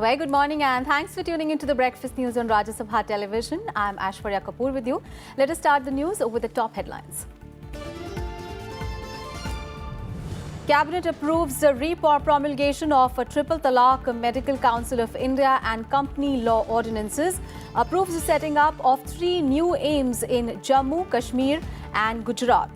A very good morning and thanks for tuning into the Breakfast News on Rajya Sabha television. I'm Aishwarya Kapoor with you. Let us start the news with the top headlines. Cabinet approves the promulgation of a Triple Talaq, Medical Council of India and company law ordinances. Approves the setting up of 3 new AIIMS in Jammu, Kashmir and Gujarat.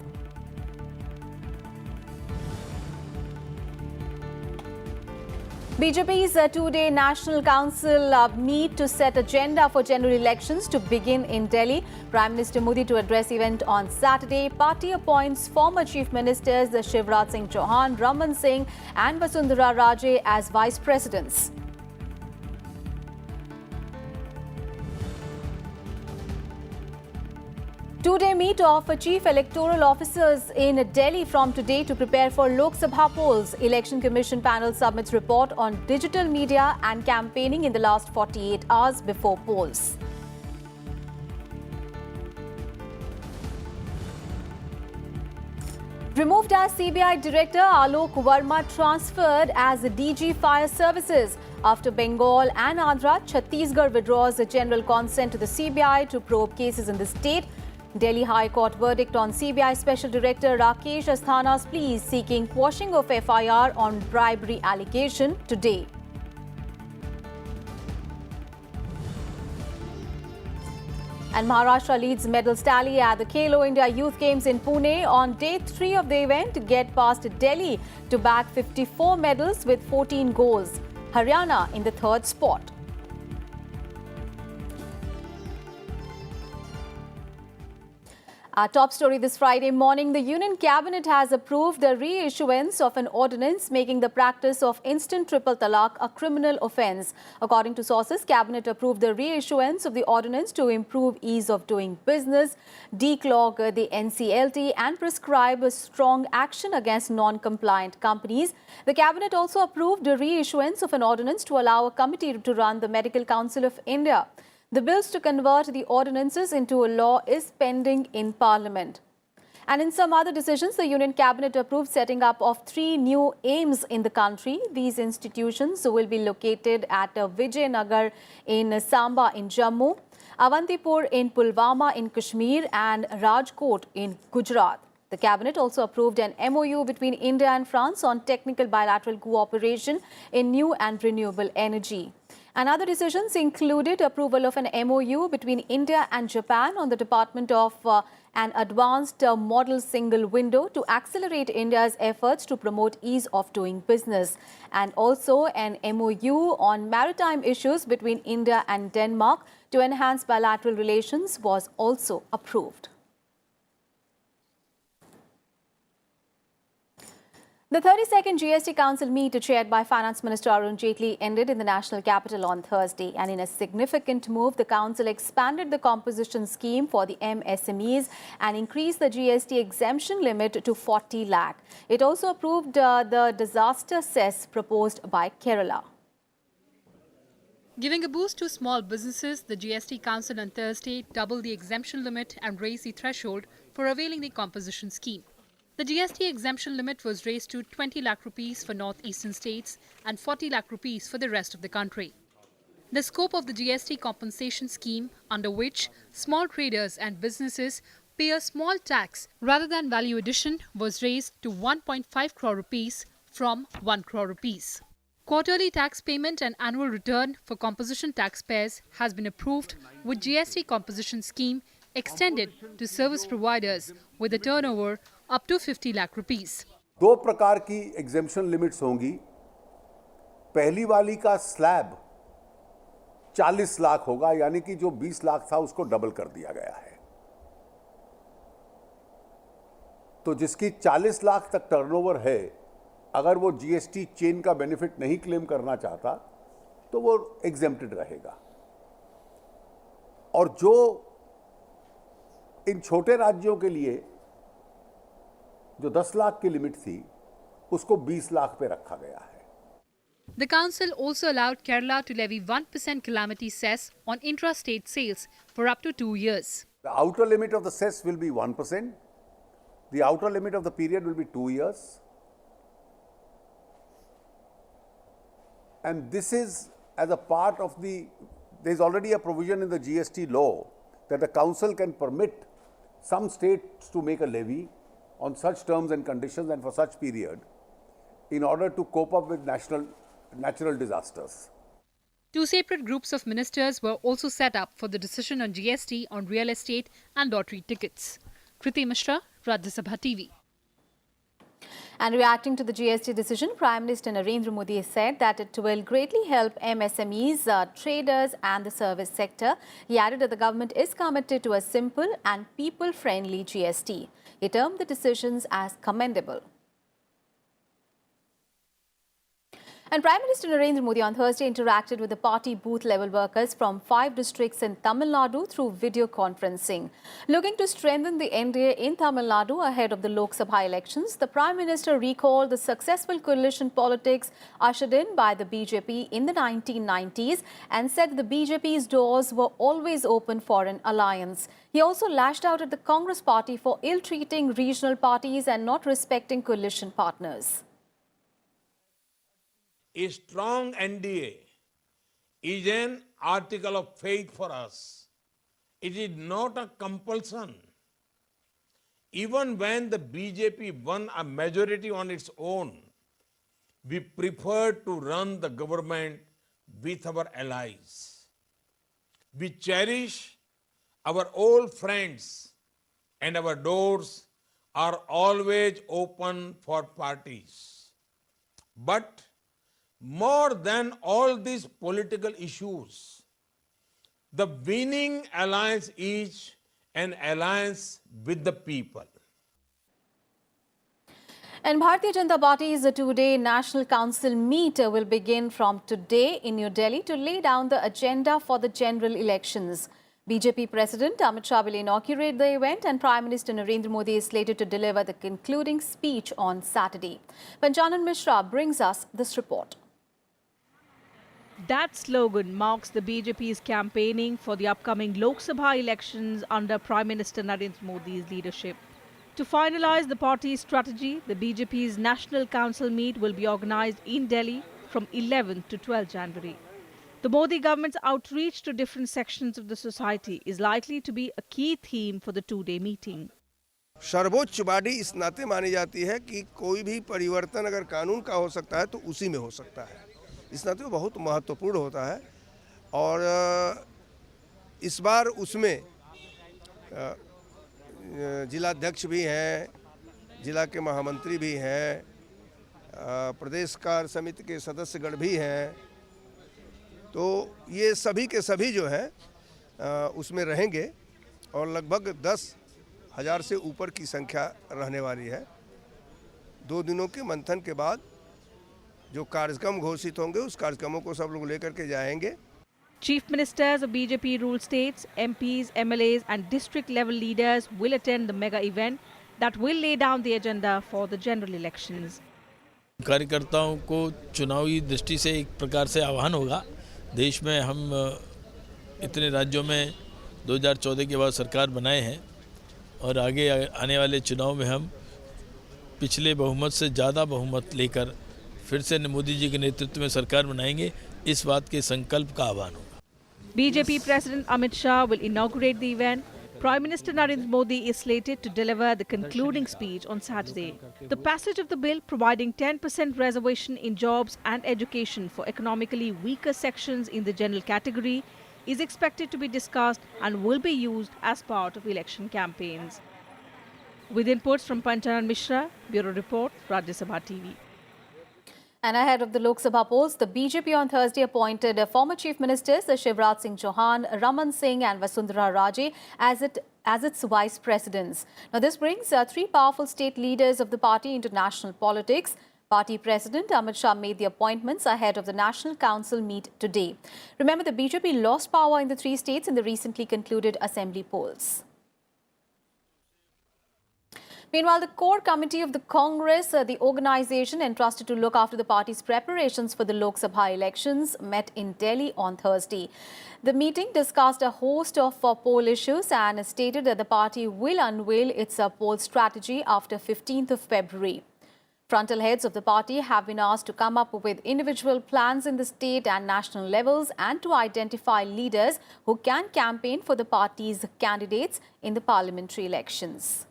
BJP's two-day National Council meet to set agenda for general elections to begin in Delhi. Prime Minister Modi to address event on Saturday. Party appoints former Chief Ministers Shivraj Singh Chauhan, Raman Singh and Vasundhara Raje as Vice Presidents. Two-day meet of Chief Electoral Officers in Delhi from today to prepare for Lok Sabha polls. Election Commission panel submits report on digital media and campaigning in the last 48 hours before polls. Removed as CBI Director, Alok Verma transferred as DG Fire Services. After Bengal and Andhra, Chhattisgarh withdraws the general consent to the CBI to probe cases in the state. Delhi High Court verdict on CBI Special Director Rakesh Asthana's plea seeking quashing of FIR on bribery allegation today. And Maharashtra leads medals tally at the Khelo India Youth Games in Pune. On day 3 of the event, get past Delhi to bag 54 medals with 14 goals. Haryana in the 3rd spot. Our top story this Friday morning, the Union Cabinet has approved the reissuance of an ordinance making the practice of instant triple talaq a criminal offence. According to sources, Cabinet approved the reissuance of the ordinance to improve ease of doing business, declog the NCLT and prescribe a strong action against non-compliant companies. The Cabinet also approved the reissuance of an ordinance to allow a committee to run the Medical Council of India. The bills to convert the ordinances into a law is pending in Parliament. And in some other decisions, the Union Cabinet approved setting up of 3 new AIIMS in the country. These institutions will be located at Vijayanagar in Samba in Jammu, Avantipur in Pulwama in Kashmir and Rajkot in Gujarat. The Cabinet also approved an MOU between India and France on technical bilateral cooperation in new and renewable energy. And other decisions included approval of an MOU between India and Japan on the development of an advanced model single window to accelerate India's efforts to promote ease of doing business. And also an MOU on maritime issues between India and Denmark to enhance bilateral relations was also approved. The 32nd GST Council meet chaired by Finance Minister Arun Jaitley ended in the national capital on Thursday. And in a significant move, the Council expanded the composition scheme for the MSMEs and increased the GST exemption limit to 40 lakh. It also approved the disaster cess proposed by Kerala. Giving a boost to small businesses, the GST Council on Thursday doubled the exemption limit and raised the threshold for availing the composition scheme. The GST exemption limit was raised to 20 lakh rupees for northeastern states and 40 lakh rupees for the rest of the country. The scope of the GST compensation scheme, under which small traders and businesses pay a small tax rather than value addition, was raised to 1.5 crore rupees from 1 crore rupees. Quarterly tax payment and annual return for composition taxpayers has been approved, with GST composition scheme extended to service providers with a turnover up to 50 lakh rupees. 2 प्रकार की exemption limits होंगी. पहली वाली का slab 40 lakh होगा, यानी कि जो 20 लाख था उसको डबल कर दिया गया है. तो जिसकी 40 लाख तक टर्नओवर है, अगर वो जीएसटी चेन का बेनिफिट नहीं क्लेम करना चाहता तो वो एग्जेम्प्टेड रहेगा. और जो इन छोटे राज्यों के लिए जो 10 लाख की लिमिट थी, उसको 20 लाख पे रखा गया है. The council also allowed Kerala to levy 1% calamity cess on intra-state sales for up to 2 years. The outer limit of the cess will be 1%. The outer limit of the period will be 2 years. And this is as a part of there's already a provision in the GST law that the council can permit some states to make a levy on such terms and conditions and for such period in order to cope up with natural disasters. Two separate groups of ministers were also set up for the decision on GST on real estate and lottery tickets. Kriti Mishra, Rajya Sabha TV. And reacting to the GST decision, Prime Minister Narendra Modi said that it will greatly help MSMEs, traders and the service sector. He added that the government is committed to a simple and people-friendly GST. He termed the decisions as commendable. And Prime Minister Narendra Modi on Thursday interacted with the party booth-level workers from 5 districts in Tamil Nadu through video conferencing. Looking to strengthen the NDA in Tamil Nadu ahead of the Lok Sabha elections, the Prime Minister recalled the successful coalition politics ushered in by the BJP in the 1990s and said the BJP's doors were always open for an alliance. He also lashed out at the Congress party for ill-treating regional parties and not respecting coalition partners. A strong NDA is an article of faith for us. It is not a compulsion. Even when the BJP won a majority on its own, we preferred to run the government with our allies. We cherish our old friends and our doors are always open for parties. But more than all these political issues, the winning alliance is an alliance with the people. And Bharatiya Janata Party's two-day National Council meet will begin from today in New Delhi to lay down the agenda for the general elections. BJP President Amit Shah will inaugurate the event and Prime Minister Narendra Modi is slated to deliver the concluding speech on Saturday. Panchanan Mishra brings us this report. That slogan marks the BJP's campaigning for the upcoming Lok Sabha elections under Prime Minister Narendra Modi's leadership. To finalize the party's strategy, the BJP's National Council meet will be organized in Delhi from 11 to 12 January. The Modi government's outreach to different sections of the society is likely to be a key theme for the two-day meeting. सर्वोच्च body इस नाते मानी जाती है कि कोई भी परिवर्तन अगर कानून का हो सकता है तो उसी में हो सकता है। इस नाते वो बहुत महत्वपूर्ण होता है और इस बार उसमें जिलाध्यक्ष भी हैं, जिला के महामंत्री भी हैं, प्रदेश कार्य समिति के सदस्यगण भी हैं, तो ये सभी के सभी जो है उसमें रहेंगे और लगभग 10,000 से ऊपर की संख्या रहने वाली है। 2 दिनों के मंथन के बाद जो कार्यक्रम घोषित होंगे उस कार्यक्रमों को सब लोग लेकर के जाएंगे। Chief Ministers of BJP ruled states, MPs, MLAs and district level leaders will attend the mega event that will lay down the agenda for the general elections. कार्यकर्ताओं को चुनावी दृष्टि से एक प्रकार से आह्वान होगा। देश में हम इतने राज्यों में 2014 के बाद सरकार बनाए हैं और आगे आने वाले चुनाव में हम पिछले बहुमत से ज़्यादा बहुमत लेकर फिर से मोदी जी के नेतृत्व में सरकार बनाएंगे, इस बात के संकल्प का आह्वान होगा। BJP President Amit Shah will inaugurate the event. Prime Minister Narendra Modi is slated to deliver the concluding speech on Saturday. The passage of the bill providing 10% reservation in jobs and education for economically weaker sections in the general category is expected to be discussed and will be used as part of election campaigns. With inputs from Panchanan Mishra, Bureau Report, Rajya Sabha TV. And ahead of the Lok Sabha polls, the BJP on Thursday appointed former Chief Ministers Shivraj Singh Chauhan, Raman Singh and Vasundhara Raje as its Vice Presidents. Now this brings 3 powerful state leaders of the party into national politics. Party President Amit Shah made the appointments ahead of the National Council meet today. Remember, the BJP lost power in the 3 states in the recently concluded assembly polls. Meanwhile, the core committee of the Congress, the organization entrusted to look after the party's preparations for the Lok Sabha elections, met in Delhi on Thursday. The meeting discussed a host of poll issues and stated that the party will unveil its poll strategy after 15th of February. Frontal heads of the party have been asked to come up with individual plans in the state and national levels and to identify leaders who can campaign for the party's candidates in the parliamentary elections.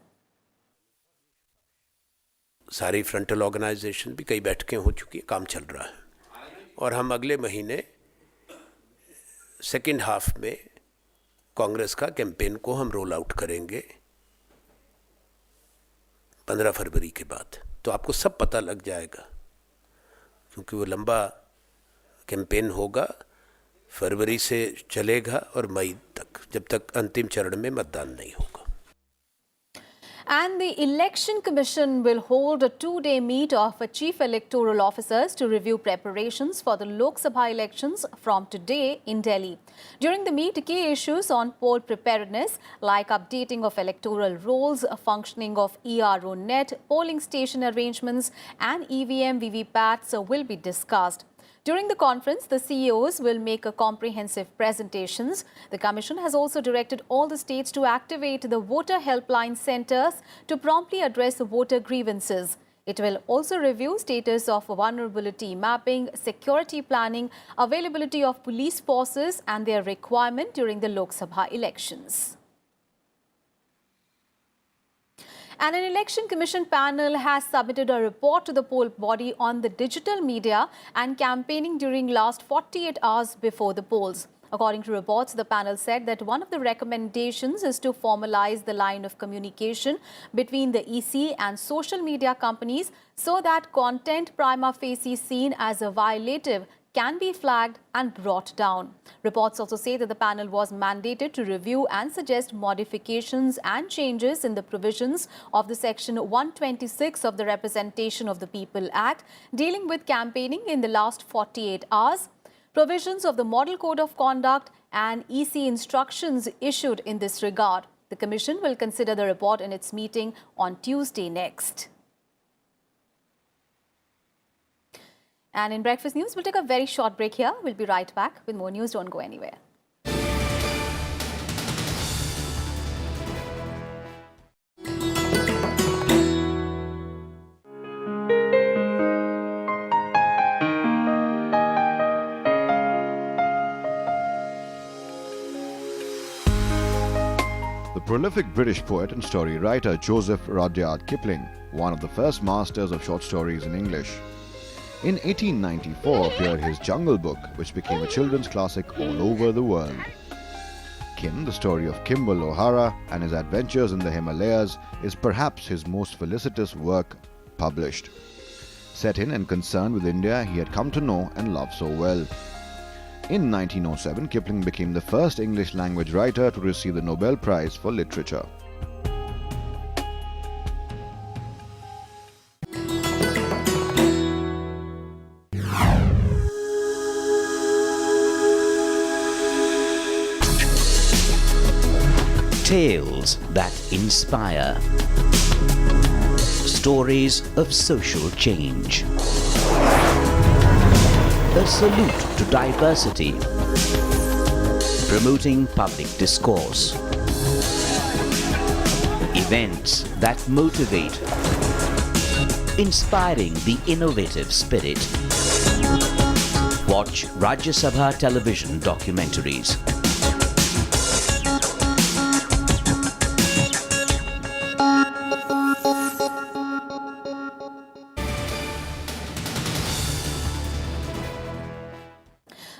सारी frontal organisation भी कई बैठकें हो चुकी है, काम चल रहा है और हम अगले महीने सेकेंड हाफ में कांग्रेस का कैंपेन को हम रोल आउट करेंगे 15 फरवरी के बाद, तो आपको सब पता लग जाएगा क्योंकि वो लंबा कैंपेन होगा, फरवरी से चलेगा और मई तक, जब तक अंतिम चरण में मतदान नहीं होगा. And the Election Commission will hold a two-day meet of chief electoral officers to review preparations for the Lok Sabha elections from today in Delhi. During the meet, key issues on poll preparedness like updating of electoral rolls, functioning of ERO net, polling station arrangements and EVM VVPATs will be discussed. During the conference, the CEOs will make comprehensive presentations. The Commission has also directed all the states to activate the voter helpline centers to promptly address voter grievances. It will also review status of vulnerability mapping, security planning, availability of police forces and their requirement during the Lok Sabha elections. And an Election Commission panel has submitted a report to the poll body on the digital media and campaigning during last 48 hours before the polls. According to reports, the panel said that one of the recommendations is to formalize the line of communication between the EC and social media companies so that content prima facie seen as a violative can be flagged and brought down. Reports also say that the panel was mandated to review and suggest modifications and changes in the provisions of the Section 126 of the Representation of the People Act dealing with campaigning in the last 48 hours, provisions of the Model Code of Conduct and EC instructions issued in this regard. The Commission will consider the report in its meeting on Tuesday next. And in Breakfast News, we'll take a very short break here. We'll be right back with more news. Don't go anywhere. The prolific British poet and story writer Joseph Rudyard Kipling, one of the first masters of short stories in English. In 1894 appeared his Jungle Book, which became a children's classic all over the world. Kim, the story of Kimball O'Hara and his adventures in the Himalayas, is perhaps his most felicitous work published. Set in and concerned with India he had come to know and love so well. In 1907, Kipling became the first English language writer to receive the Nobel Prize for Literature. Tales that inspire. Stories of social change. A salute to diversity. Promoting public discourse. Events that motivate. Inspiring the innovative spirit. Watch Rajya Sabha television documentaries.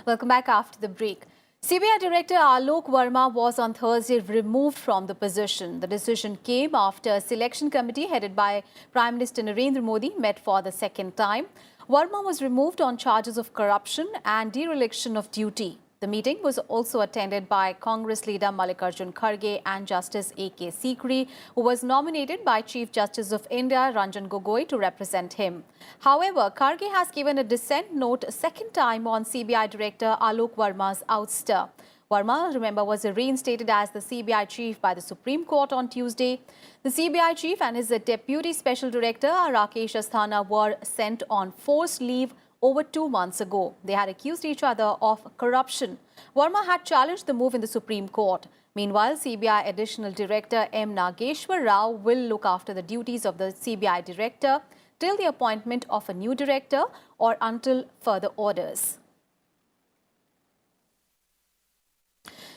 Welcome back after the break. CBI Director Alok Verma was on Thursday removed from the position. The decision came after a selection committee headed by Prime Minister Narendra Modi met for the second time. Verma was removed on charges of corruption and dereliction of duty. The meeting was also attended by Congress leader Mallikarjun Kharge and Justice A.K. Sikri, who was nominated by Chief Justice of India Ranjan Gogoi to represent him. However, Kharge has given a dissent note a second time on CBI Director Alok Verma's ouster. Verma, remember, was reinstated as the CBI Chief by the Supreme Court on Tuesday. The CBI Chief and his Deputy Special Director Rakesh Asthana were sent on forced leave over 2 months ago. They had accused each other of corruption. Verma had challenged the move in the Supreme Court. Meanwhile, CBI Additional Director M. Nageshwar Rao will look after the duties of the CBI Director till the appointment of a new director or until further orders.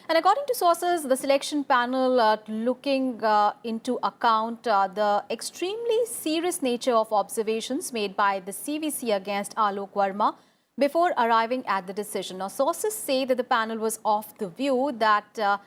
And according to sources, the selection panel looking into account the extremely serious nature of observations made by the CVC against Alok Verma before arriving at the decision. Now, sources say that the panel was of the view that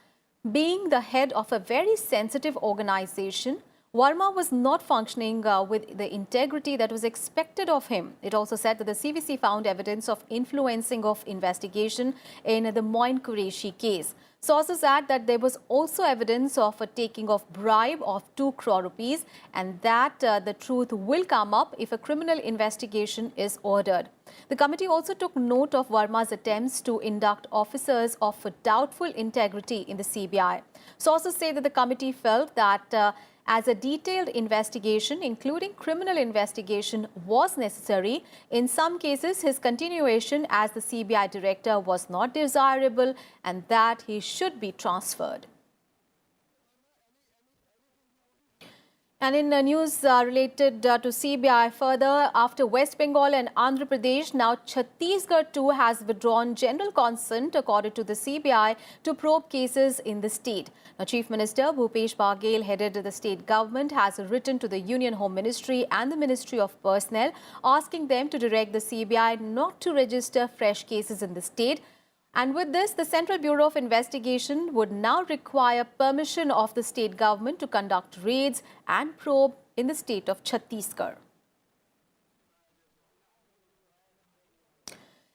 being the head of a very sensitive organization, Verma was not functioning with the integrity that was expected of him. It also said that the CVC found evidence of influencing of investigation in the Moin Qureshi case. Sources add that there was also evidence of a taking of bribe of 2 crore rupees and that the truth will come up if a criminal investigation is ordered. The committee also took note of Verma's attempts to induct officers of doubtful integrity in the CBI. Sources say that the committee felt that as a detailed investigation, including criminal investigation, was necessary. In some cases, his continuation as the CBI director was not desirable and that he should be transferred. And in news related to CBI further, after West Bengal and Andhra Pradesh, now Chhattisgarh too has withdrawn general consent according to the CBI to probe cases in the state. Now, Chief Minister Bhupesh Baghel, headed the state government, has written to the Union Home Ministry and the Ministry of Personnel asking them to direct the CBI not to register fresh cases in the state. And with this, the Central Bureau of Investigation would now require permission of the state government to conduct raids and probe in the state of Chhattisgarh.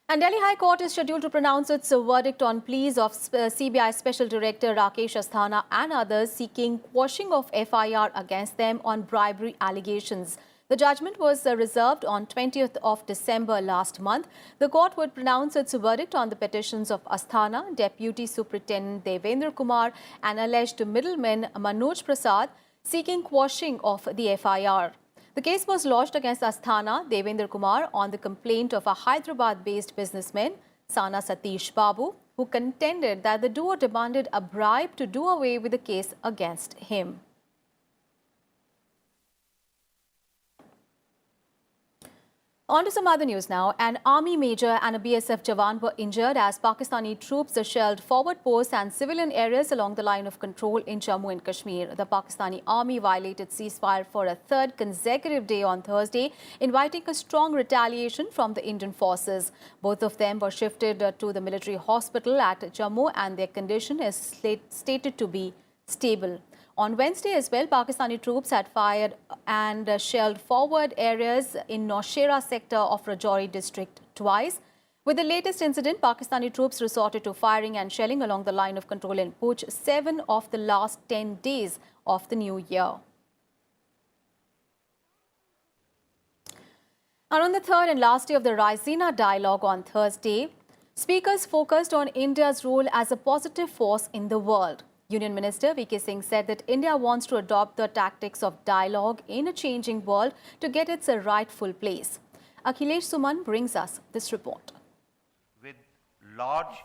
And Delhi High Court is scheduled to pronounce its verdict on pleas of CBI Special Director Rakesh Asthana and others seeking quashing of FIR against them on bribery allegations. The judgment was reserved on 20th of December last month. The court would pronounce its verdict on the petitions of Asthana, Deputy Superintendent Devendra Kumar and alleged middleman Manoj Prasad seeking quashing of the FIR. The case was lodged against Asthana, Devendra Kumar on the complaint of a Hyderabad-based businessman, Sana Satish Babu, who contended that the duo demanded a bribe to do away with the case against him. On to some other news now. An army major and a BSF jawan were injured as Pakistani troops shelled forward posts and civilian areas along the line of control in Jammu and Kashmir. The Pakistani army violated ceasefire for a third consecutive day on Thursday, inviting a strong retaliation from the Indian forces. Both of them were shifted to the military hospital at Jammu and their condition is stated to be stable. On Wednesday as well, Pakistani troops had fired and shelled forward areas in Naushera sector of Rajouri district twice. With the latest incident, Pakistani troops resorted to firing and shelling along the line of control in Pooch 7 of the last 10 days of the new year. And on the third and last day of the Raisina dialogue on Thursday, speakers focused on India's role as a positive force in the world. Union Minister VK Singh said that India wants to adopt the tactics of dialogue in a changing world to get its rightful place. Akhilesh Suman brings us this report.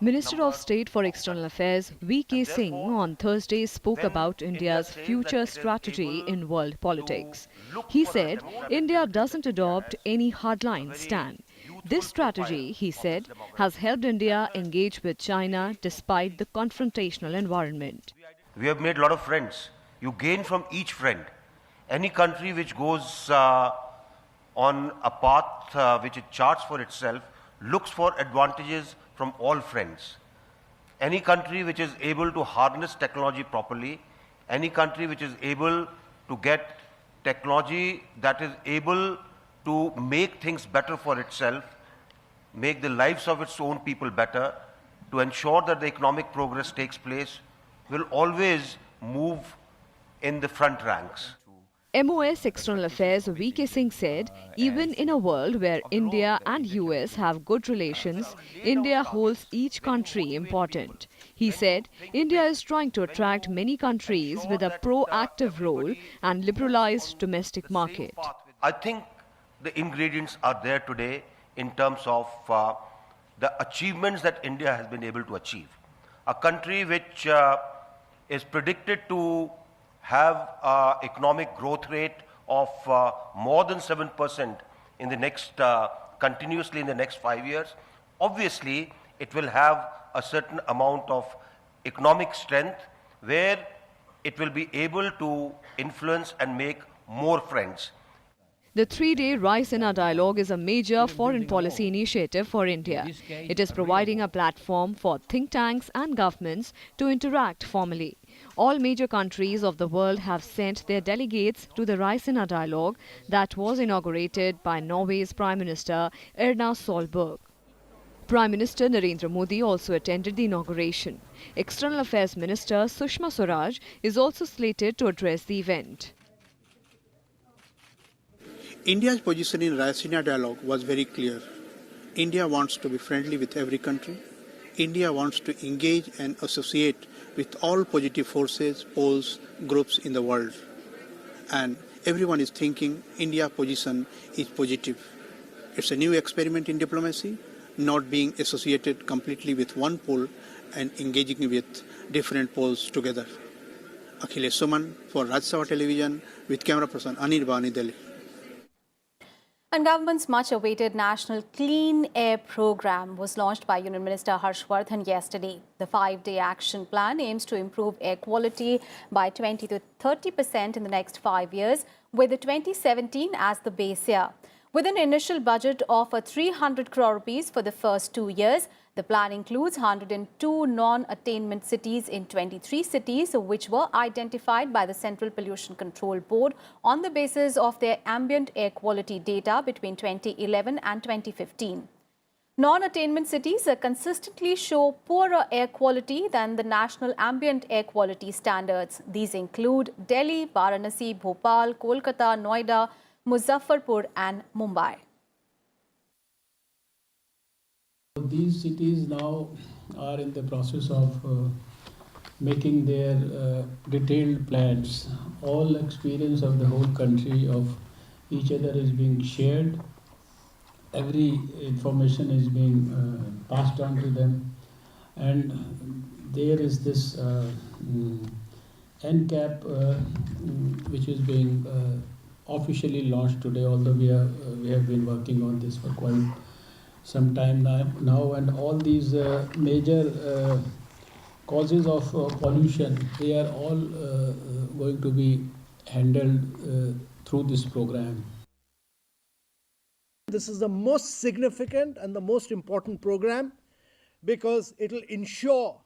Minister of State for External Affairs VK Singh on Thursday spoke about India's future strategy in world politics. He said India doesn't adopt any hardline stand. This strategy, he said, has helped India engage with China despite the confrontational environment. We have made a lot of friends. You gain from each friend. Any country which goes on a path which it charts for itself looks for advantages from all friends. Any country which is able to harness technology properly, any country which is able to get technology that is able to make things better for itself, make the lives of its own people better, to ensure that the economic progress takes place, will always move in the front ranks. MOS External Affairs VK Singh said, even in a world where India and US have good relations, India holds each country important. He said, India is trying to attract many countries with a proactive role and liberalized domestic market. I think the ingredients are there today in terms of the achievements that India has been able to achieve. A country which is predicted to have an economic growth rate of more than 7% in the next, continuously in the next 5 years, obviously it will have a certain amount of economic strength where it will be able to influence and make more friends. The three-day Raisina dialogue is a major foreign policy initiative for India. It is providing a platform for think tanks and governments to interact formally. All major countries of the world have sent their delegates to the Raisina dialogue that was inaugurated by Norway's Prime Minister Erna Solberg. Prime Minister Narendra Modi also attended the inauguration. External Affairs Minister Sushma Swaraj is also slated to address the event. India's position in Raisina dialogue was very clear. India wants to be friendly with every country. India wants to engage and associate with all positive forces, poles, groups in the world. And everyone is thinking India's position is positive. It's a new experiment in diplomacy, not being associated completely with one pole and engaging with different poles together. Akhilesh Suman for Rajya Sabha Television with camera person Anirban, Delhi. And government's much-awaited National Clean Air Program was launched by Union Minister Harshvardhan yesterday. The 5-day action plan aims to improve air quality by 20 to 30% in the next 5 years, with 2017 as the base year. With an initial budget of 300 crore rupees for the first 2 years, the plan includes 102 non-attainment cities in 23 cities, which were identified by the Central Pollution Control Board on the basis of their ambient air quality data between 2011 and 2015. Non-attainment cities consistently show poorer air quality than the national ambient air quality standards. These include Delhi, Varanasi, Bhopal, Kolkata, Noida, Muzaffarpur and Mumbai. These cities now are in the process of making their detailed plans. All experience of the whole country of each other is being shared. Every information is being passed on to them. And there is this NCAP which is being officially launched today, although we have been working on this for quite some time now, and all these major causes of pollution, they are all going to be handled through this program. This is the most significant and the most important program because it will ensure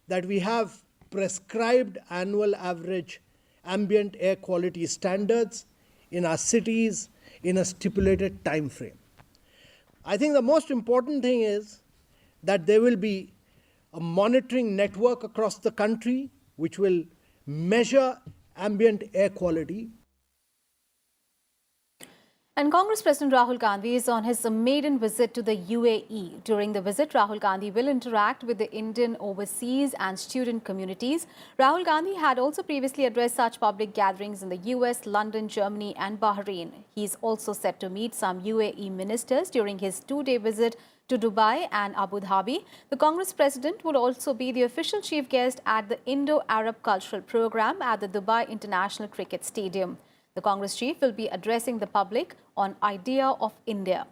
that we have prescribed annual average ambient air quality standards in our cities in a stipulated time frame. I think the most important thing is that there will be a monitoring network across the country which will measure ambient air quality. And Congress President Rahul Gandhi is on his maiden visit to the UAE. During the visit, Rahul Gandhi will interact with the Indian overseas and student communities. Rahul Gandhi had also previously addressed such public gatherings in the US, London, Germany and Bahrain. He is also set to meet some UAE ministers during his 2-day visit to Dubai and Abu Dhabi. The Congress President will also be the official chief guest at the Indo-Arab Cultural Program at the Dubai International Cricket Stadium. The Congress chief will be addressing the public on Idea of India.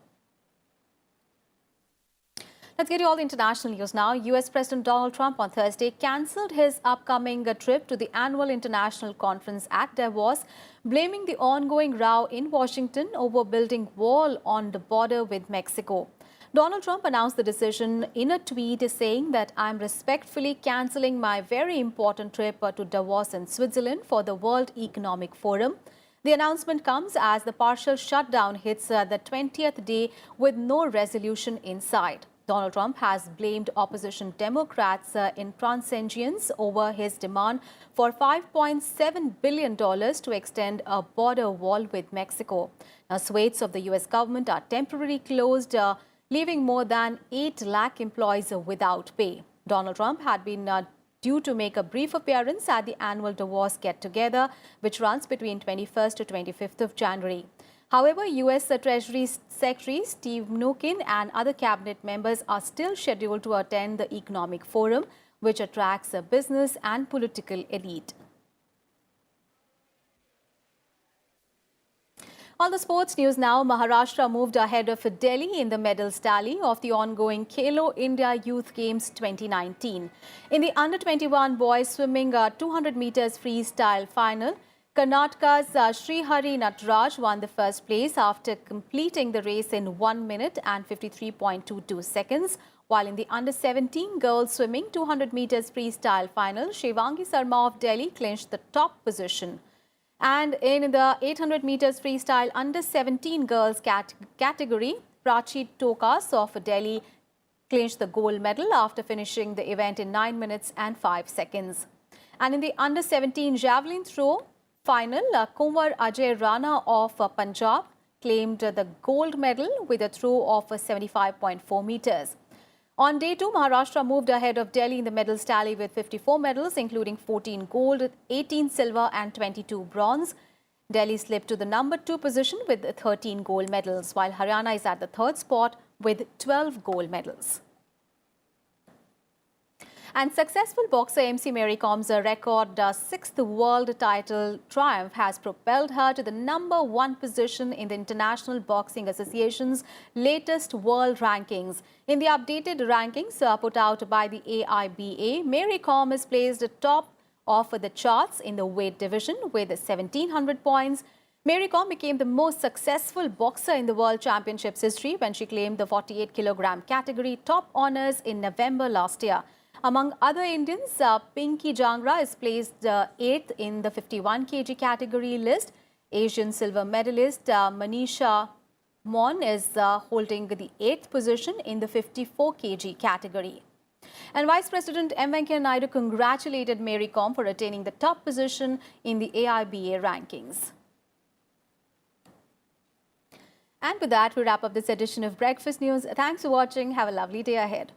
Let's get you all the international news now. US President Donald Trump on Thursday cancelled his upcoming trip to the annual international conference at Davos, blaming the ongoing row in Washington over building wall on the border with Mexico. Donald Trump announced the decision in a tweet saying that I'm respectfully cancelling my very important trip to Davos in Switzerland for the World Economic Forum. The announcement comes as the partial shutdown hits the 20th day with no resolution in sight. Donald Trump has blamed opposition Democrats' intransigence over his demand for $5.7 billion to extend a border wall with Mexico. Now, swathes of the U.S. government are temporarily closed, leaving more than 8 lakh employees without pay. Donald Trump had been due to make a brief appearance at the annual Davos get-together, which runs between 21st to 25th of January. However, U.S. Treasury Secretary Steve Mnuchin and other cabinet members are still scheduled to attend the economic forum, which attracts a business and political elite. On the sports news now, Maharashtra moved ahead of Delhi in the medals tally of the ongoing Khelo India Youth Games 2019. In the under-21 boys swimming 200 meters freestyle final, Karnataka's Srihari Natraj won the first place after completing the race in 1 minute and 53.22 seconds. While in the under-17 girls swimming 200 meters freestyle final, Shivangi Sarma of Delhi clinched the top position. And in the 800 meters freestyle under-17 girls category, Prachi Tokas of Delhi clinched the gold medal after finishing the event in 9 minutes and 5 seconds. And in the under-17 javelin throw final, Kumar Ajay Rana of Punjab claimed the gold medal with a throw of 75.4 meters. On day 2, Maharashtra moved ahead of Delhi in the medals tally with 54 medals, including 14 gold, 18 silver and 22 bronze. Delhi slipped to the number 2 position with 13 gold medals, while Haryana is at the 3rd spot with 12 gold medals. And successful boxer MC Mary Com's record 6th world title triumph has propelled her to the number 1 position in the International Boxing Association's latest world rankings. In the updated rankings put out by the AIBA, Mary Com is placed top of the charts in the weight division with 1,700 points. Mary Com became the most successful boxer in the World Championships history when she claimed the 48 kilogram category top honours in November last year. Among other Indians, Pinky Jangra is placed 8th in the 51 kg category list. Asian silver medalist Manisha Mon is holding the 8th position in the 54 kg category. And Vice President M. Venkaiah Naidu congratulated Mary Com for attaining the top position in the AIBA rankings. And with that, we wrap up this edition of Breakfast News. Thanks for watching. Have a lovely day ahead.